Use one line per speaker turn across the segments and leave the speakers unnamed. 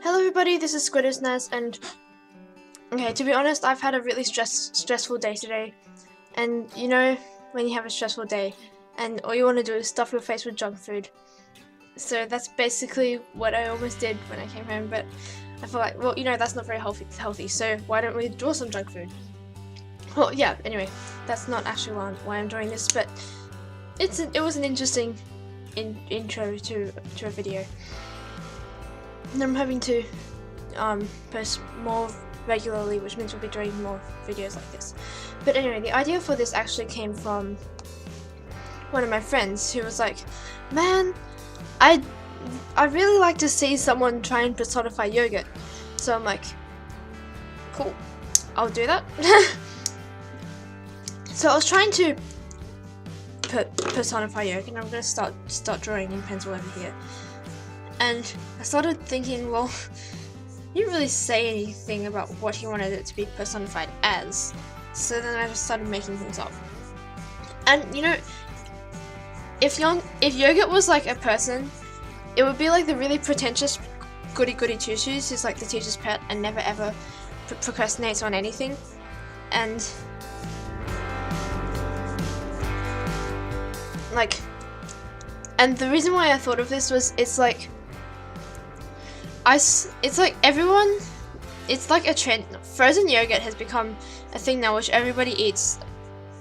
Hello everybody, this is Squiddosnazz, and okay, to be honest, I've had a really stressful day today. And you know when you have a stressful day and all you want to do is stuff your face with junk food. So that's basically what I almost did when I came home, but I feel like, well, you know, that's not very healthy, so why don't we draw some junk food? Well, yeah, anyway, that's not actually why I'm doing this, but it was an interesting intro to a video. And I'm hoping to post more regularly, which means we'll be doing more videos like this. But anyway, the idea for this actually came from one of my friends who was like, man, I really like to see someone try and personify yogurt. So I'm like, cool, I'll do that. So I was trying to personify yogurt, and I'm gonna start drawing in pencil over here. And I started thinking, well, he didn't really say anything about what he wanted it to be personified as. So then I just started making things up. And you know, if yogurt was like a person, it would be like the really pretentious goody two-shoes who's like the teacher's pet and never ever procrastinates on anything. And like, and the reason why I thought of this was it's like everyone, it's like a trend. Frozen yogurt has become a thing now, which everybody eats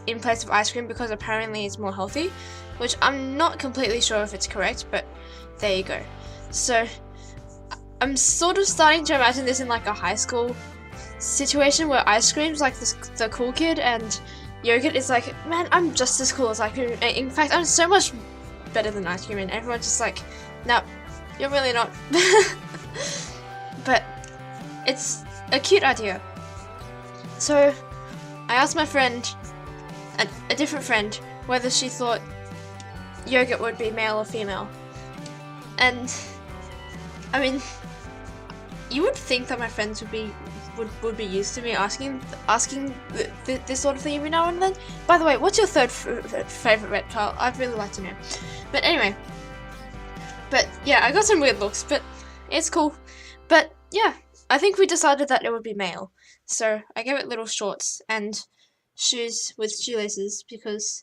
in place of ice cream because apparently it's more healthy, which I'm not completely sure if it's correct, but there you go. So I'm sort of starting to imagine this in like a high school situation where ice cream's like the cool kid and yogurt is like, man, I'm just as cool as ice cream. In fact, I'm so much better than ice cream, and everyone's just like, no, you're really not. But it's a cute idea. So I asked my friend, a different friend, whether she thought yogurt would be male or female. And I mean, you would think that my friends would be used to me asking this sort of thing every now and then. By the way, what's your third favorite reptile? I'd really like to know. But anyway, but yeah, I got some weird looks, but it's cool. But yeah, I think we decided that it would be male. So I gave it little shorts and shoes with shoelaces because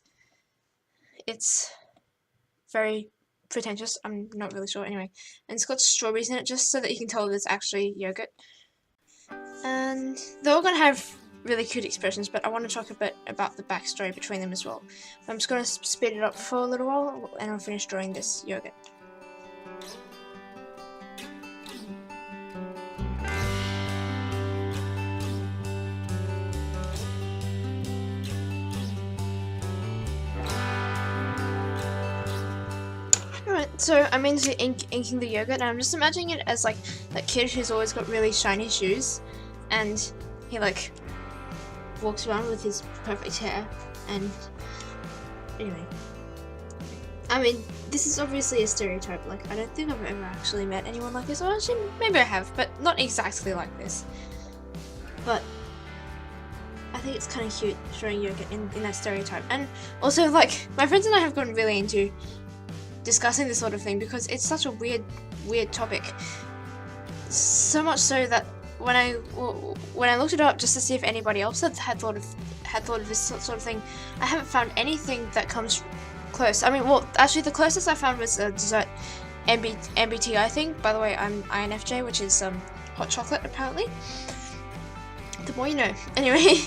it's very pretentious. I'm not really sure anyway. And it's got strawberries in it just so that you can tell that it's actually yogurt. And they're all going to have really cute expressions, but I want to talk a bit about the backstory between them as well. I'm just going to speed it up for a little while and I'll finish drawing this yogurt. So I'm into inking the yogurt, and I'm just imagining it as like that kid who's always got really shiny shoes, and he like walks around with his perfect hair. And anyway, I mean, this is obviously a stereotype. Like, I don't think I've ever actually met anyone like this. Or actually, maybe I have, but not exactly like this. But I think it's kind of cute showing yogurt in that stereotype. And also, like, my friends and I have gotten really into discussing this sort of thing because it's such a weird topic. So much so that when I looked it up just to see if anybody else had thought of this sort of thing, I haven't found anything that comes close. I mean, well, actually, the closest I found was a dessert MBTI thing. By the way, I'm INFJ, which is hot chocolate apparently. The more you know. Anyway,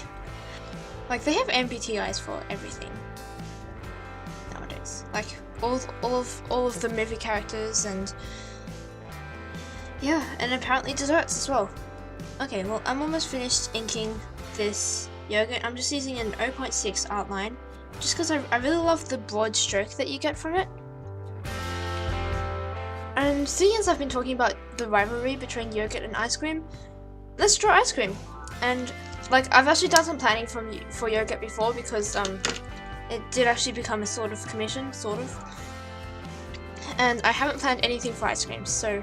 like they have MBTIs for everything nowadays. Like all of the movie characters, and yeah, and apparently desserts as well. Okay, well, I'm almost finished inking this yogurt. I'm just using an 0.6 outline just because I really love the broad stroke that you get from it. And seeing as I've been talking about the rivalry between yogurt and ice cream, let's draw ice cream. And like, I've actually done some planning for yogurt before because it did actually become a sort of commission, sort of. And I haven't planned anything for ice cream, so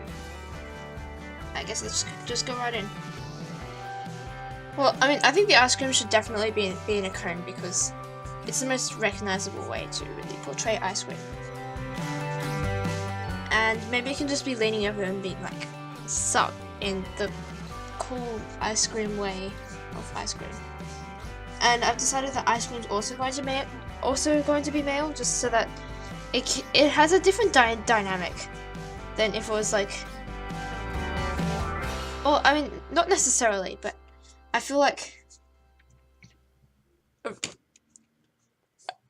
I guess let's just go right in. Well, I mean, I think the ice cream should definitely be in a cone because it's the most recognizable way to really portray ice cream. And maybe it can just be leaning over and being like, sup, in the cool ice cream way of ice cream. And I've decided that ice cream is also going to be male, just so that it has a different dynamic than if it was like. Well, I mean, not necessarily, but I feel like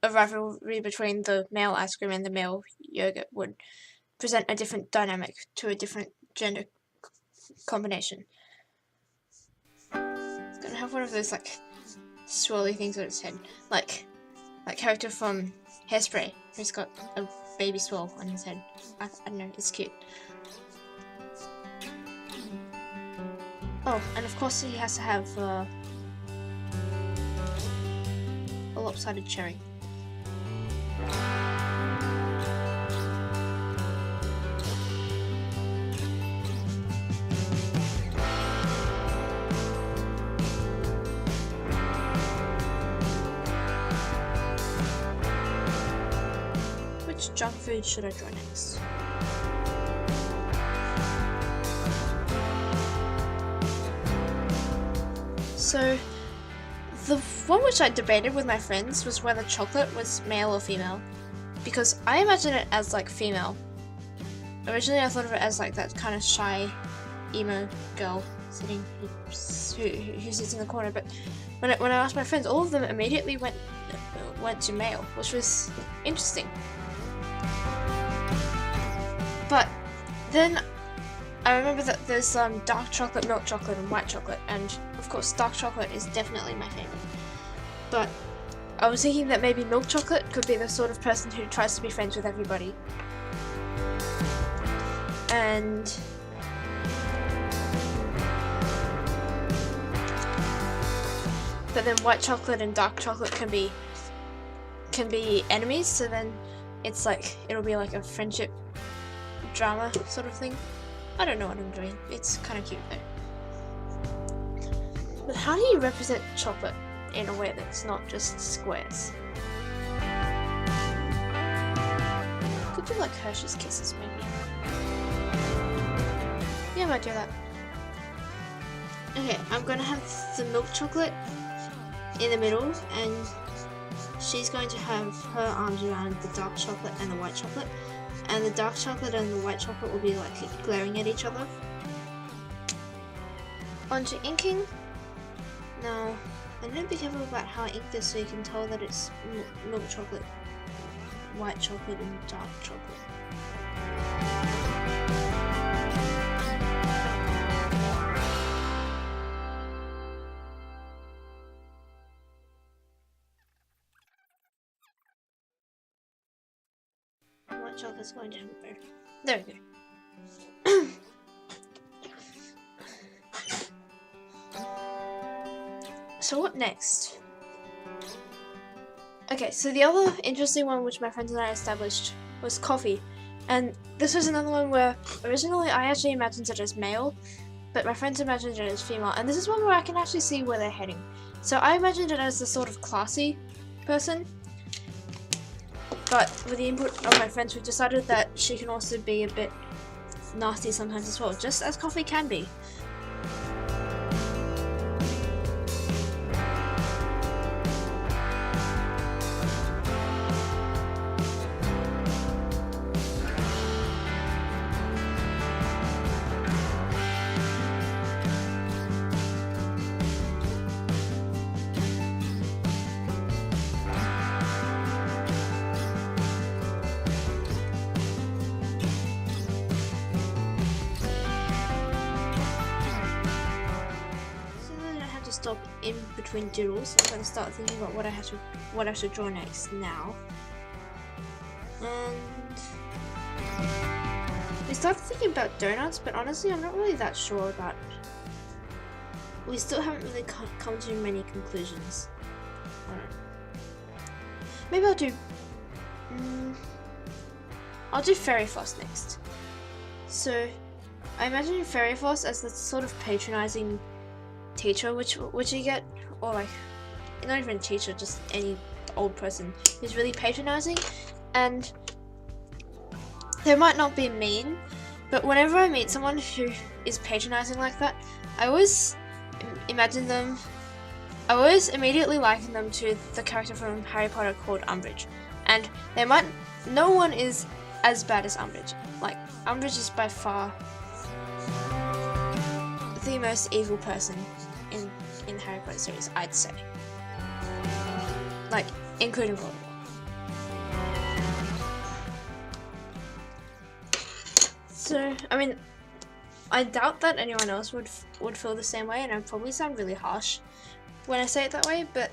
a rivalry between the male ice cream and the male yogurt would present a different dynamic to a different gender combination. It's gonna have one of those like swirly things on its head, like that character from Hairspray, who's got a baby swirl on his head. I don't know, it's cute. Oh, and of course he has to have a lopsided cherry. Which junk food should I draw next? So, the one which I debated with my friends was whether chocolate was male or female, because I imagine it as like female. Originally I thought of it as like that kind of shy, emo girl sitting who sits in the corner, but when I asked my friends, all of them immediately went to male, which was interesting. But then I remember that there's dark chocolate, milk chocolate, and white chocolate, and of course dark chocolate is definitely my favorite. But I was thinking that maybe milk chocolate could be the sort of person who tries to be friends with everybody. But then white chocolate and dark chocolate can be enemies, so then it's like it'll be like a friendship drama sort of thing. I don't know what I'm doing. It's kind of cute though. But how do you represent chocolate in a way that's not just squares? Could do like Hershey's Kisses maybe. Yeah, I might do that. Okay, I'm gonna have the milk chocolate in the middle, and she's going to have her arms around the dark chocolate and the white chocolate. And the dark chocolate and the white chocolate will be like glaring at each other. Onto inking. Now, I need to be careful about how I ink this so you can tell that it's milk chocolate, white chocolate, and dark chocolate. White chocolate's going to have a bird. There we go. So what next? Okay, so the other interesting one which my friends and I established was coffee. And this was another one where originally I actually imagined it as male, but my friends imagined it as female. And this is one where I can actually see where they're heading. So I imagined it as the sort of classy person, but with the input of my friends, we decided that she can also be a bit nasty sometimes as well, just as coffee can be. Stop in between doodles. I'm going to start thinking about what I should draw next now. And we started thinking about donuts, but honestly I'm not really that sure about. We still haven't really come to many conclusions. Maybe I'll do fairy floss next. So I imagine fairy floss as the sort of patronizing teacher which you get, or like not even teacher, just any old person who's really patronizing, and they might not be mean, But whenever I meet someone who is patronizing like that, I always imagine them. I always immediately liken them to the character from Harry Potter called Umbridge, and no one is as bad as Umbridge. Like, Umbridge is by far the most evil person in Harry Potter series, I'd say. Like, including Voldemort. So, I mean, I doubt that anyone else would feel the same way, and I'd probably sound really harsh when I say it that way, but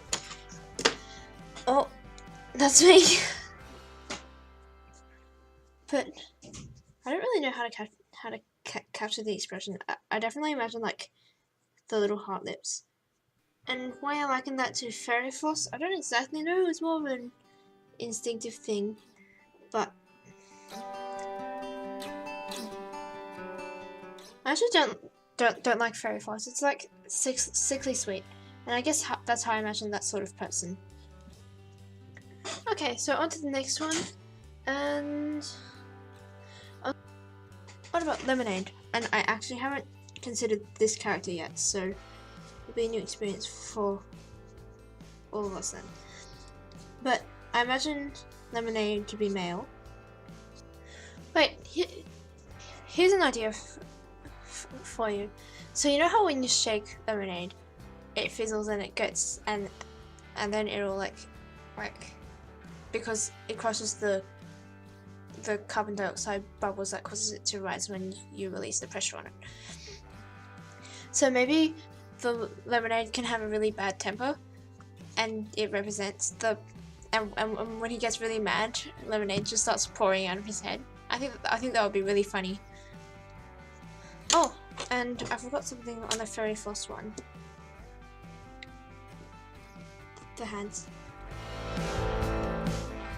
oh, that's me. But I don't really know how to capture the expression. I definitely imagine like the little heart lips. And why I liken that to fairy floss, I don't exactly know. It's more of an instinctive thing, but I actually don't like fairy floss. It's like sickly sweet, and I guess that's how I imagine that sort of person. Okay, so on to the next one, and what about Lemonade? And I actually haven't considered this character yet, so it'll be a new experience for all of us then. But I imagine Lemonade to be male. Wait, here's an idea for you. So you know how when you shake lemonade, it fizzles and it gets and then it'll like because it crushes the carbon dioxide bubbles that causes it to rise when you release the pressure on it. So maybe the lemonade can have a really bad temper, and it represents the and when he gets really mad, lemonade just starts pouring out of his head. I think that would be really funny. Oh, and I forgot something on the fairy floss one. The hands.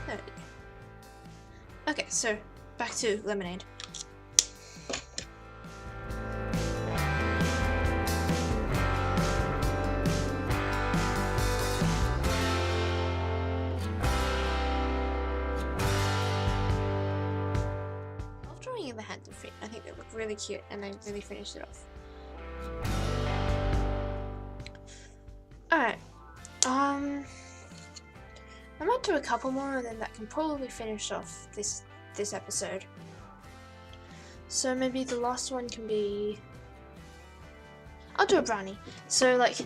There we go. Okay, so back to Lemonade. The hands and feet. I think they look really cute and they really finished it off. Alright. I might do a couple more and then that can probably finish off this episode. So maybe the last one can be... I'll do a brownie. So like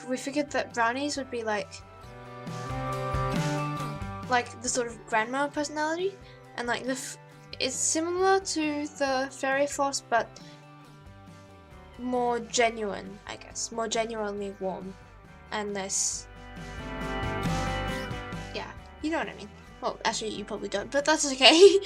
we figured that brownies would be like the sort of grandma personality. And like it's similar to the fairy floss, but more genuine, I guess. More genuinely warm, and less. Yeah, you know what I mean. Well, actually, you probably don't, but that's okay.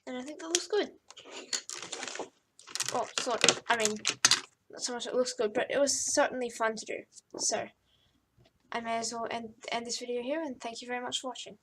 And I think that looks good. Well, sort of. I mean, not so much it looks good, but it was certainly fun to do. So, I may as well end this video here, and thank you very much for watching.